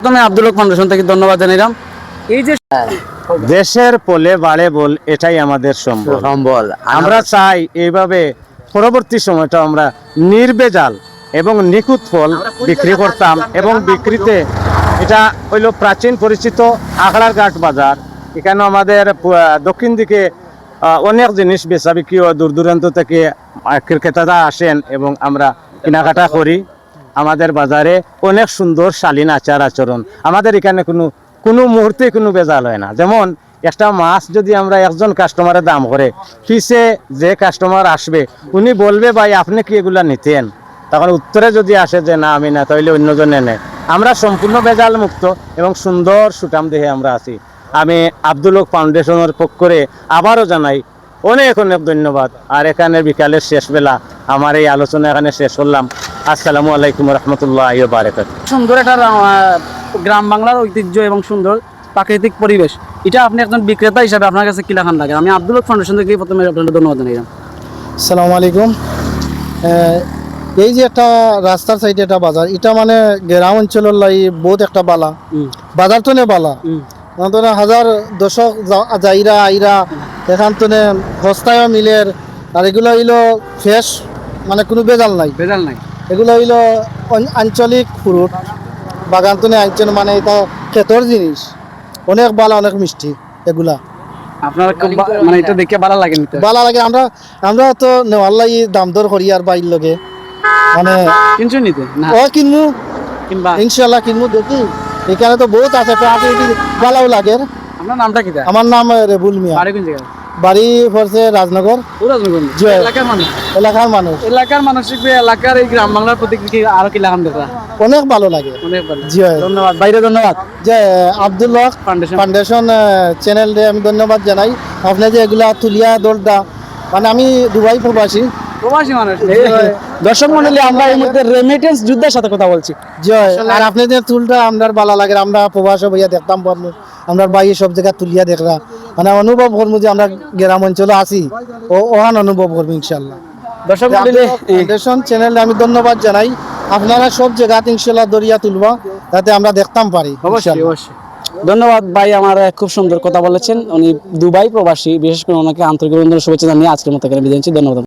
প্রথমে আব্দুল হক ফাউন্ডেশন থেকে ধন্যবাদ জানাইলাম। এই যে দেশের পোলে বাড়ে বল, এটাই আমাদের সম্বল। আমরা চাই এইভাবে পরবর্তী সময়টা আমরা নির্ভেজাল এবং নিখুঁত ফল বিক্রি করতাম, এবং বিক্রিতে এটা হইল প্রাচীন পরিচিত আখড়ার ঘাট বাজার। এখানে আমাদের দক্ষিণ দিকে অনেক জিনিস বেচা বিক্রি হয়, দূর দূরান্ত থেকে ক্রেতারা আসেন এবং আমরা কেনাকাটা করি। আমাদের বাজারে অনেক সুন্দর শালীন আচার আচরণ। আমাদের এখানে কোনো মুহূর্তে কোনো বেজাল হয় না। যেমন একটা মাছ যদি আমরা একজন কাস্টমারের দাম করে, পিছে যে কাস্টমার আসবে উনি বলবে ভাই আপনি কি এগুলা নিতেন, তখন উত্তরে যদি আসে যে না আমি না, তাহলে অন্যজনে নেয়। আমরা সম্পূর্ণ বেজাল মুক্ত এবং সুন্দর সুঠাম দেহে আমরা আছি। আমি আব্দুল হক ফাউন্ডেশনের পক্ষ করে আবারও জানাই অনেক অনেক ধন্যবাদ। আর এখানে বিকালের শেষ বেলা আমার এই আলোচনা এখানে শেষ করলাম। আসসালামু আলাইকুম রহমতুল্লাহ বারাকাতুহু। সুন্দর একটা গ্রাম বাংলার ঐতিহ্য এবং সুন্দর প্রাকৃতিক পরিবেশ, এটা আপনি একজন বিক্রেতা হিসাবে আপনার কাছে কি লাগান লাগে? আমি আব্দুল হক ফাউন্ডেশন থেকে প্রথমে আপনাদের ধন্যবাদ জানাইলাম। আসসালামু আলাইকুম। এই যে একটা রাস্তার সাইডে একটা বাজার, এটা মানে গ্রাম অঞ্চলের লাই বহুত একটা বালা বাজার তো নে বালা, হাজার দশক যাইরা আইরা এখান তো হস্তায় মিলের। আর এগুলো হইলো ফ্রেশ, মানে কোনো বেজাল নাই। এগুলো হইলো আঞ্চলিক ফ্রুট, বাগান তো আনছেন, মানে এটা ক্ষেতর জিনিস, অনেক বালা অনেক মিষ্টি এগুলা। আপনার মানে এটা দেখে ভালো লাগে? ভালো লাগে। আমরা তো নেওয়ার লাগি দাম দর করি আর বাইর লগে, মানে কিনছো নিতে না ও কিনমু কিংবা ইনশাল্লাহ কিনমু। দেখি এখানে তো বহুত আছে, ভালো লাগে। আপনার নামটা কি? আমার নাম রেবুল মিয়া। বাড়ি কোন জায়গায়? বাড়ি পড়ছে রাজনগর। এলাকার মানুষ এলাকার মানুষ এলাকার এই গ্রাম বাংলার প্রতি আরো কি লাগান দেখা অনেক ভালো লাগে। অনেক ভালো। জি ধন্যবাদ বাইরে, ধন্যবাদ। যে আব্দুল হক ফাউন্ডেশন চ্যানেল আমি ধন্যবাদ জানাই। আপনি যে এগুলা তুলিয়া দলটা, মানে আমি দুবাই প্রবাসী মানুষ। দর্শক মন্ডলী, আমরা এই মুহূর্তে রেমিটেন্স যুদ্ধের সাথে কথা বলছি। জয়। আর আপনি যে তুলটা আমার ভালো লাগে, আমরা প্রবাসে বইয়া দেখতাম পারবো, আমরা বাই সব জায়গা তুলিয়া দেখলা, মানে অনুভব করবো যে আমরা গ্রাম অঞ্চলে আছি, ও ওহান অনুভব করবো ইনশাল্লাহ। দর্শক মন্ডলী, ফাউন্ডেশন চ্যানেল আমি ধন্যবাদ জানাই। আপনারা সব জায়গা ইনশাল্লাহ দরিয়া তুলবা, যাতে আমরা দেখতাম পারি। অবশ্যই অবশ্যই। ধন্যবাদ ভাই, আমার খুব সুন্দর কথা বলেছেন। উনি দুবাই প্রবাসী, বিশেষ করে ওনাকে আন্তরিক অভিনন্দন শুভেচ্ছা জানিয়ে আজকের মতো এখানে বিদায় নিচ্ছি। ধন্যবাদ।